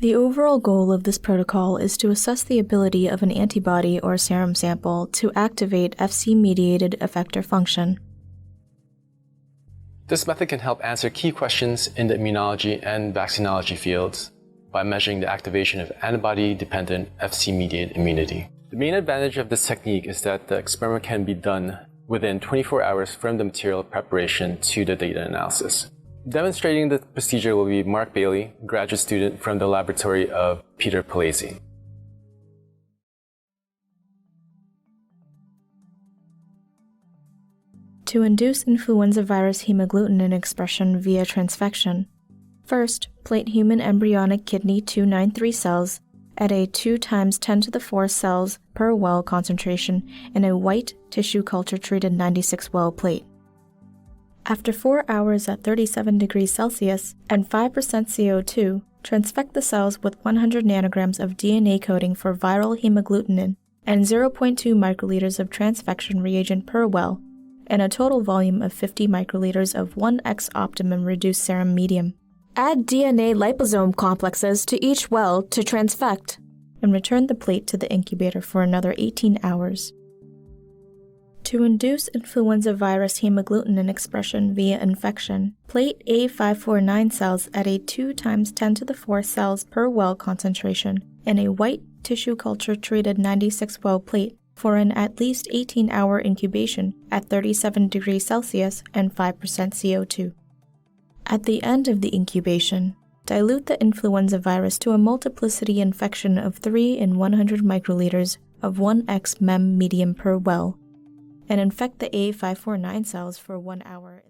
The overall goal of this protocol is to assess the ability of an antibody or serum sample to activate Fc-mediated effector function. This method can help answer key questions in the immunology and vaccinology fields by measuring the activation of antibody-dependent Fc-mediated immunity. The main advantage of this technique is that the experiment can be done within 24 hours from the material preparation to the data analysis. Demonstrating the procedure will be Mark Bailey, graduate student from the laboratory of Peter Palese. To induce influenza virus hemagglutinin expression via transfection, first, plate human embryonic kidney 293 cells at a 2 × 10⁴ cells per well concentration in a white tissue culture treated 96 well plate. After 4 hours at 37 degrees Celsius and 5% CO2, transfect the cells with 100 nanograms of DNA coating for viral hemagglutinin and 0.2 microliters of transfection reagent per well, and a total volume of 50 microliters of 1x optimum reduced serum medium. Add DNA liposome complexes to each well to transfect, and return the plate to the incubator for another 18 hours. To induce influenza virus hemagglutinin expression via infection, plate A549 cells at a 2 × 10⁴ cells per well concentration in a white tissue culture treated 96 well plate for an at least 18-hour incubation at 37 degrees Celsius and 5% CO2. At the end of the incubation, dilute the influenza virus to a multiplicity infection of 3 in 100 microliters of 1x mem medium per well, and infect the A549 cells for 1 hour.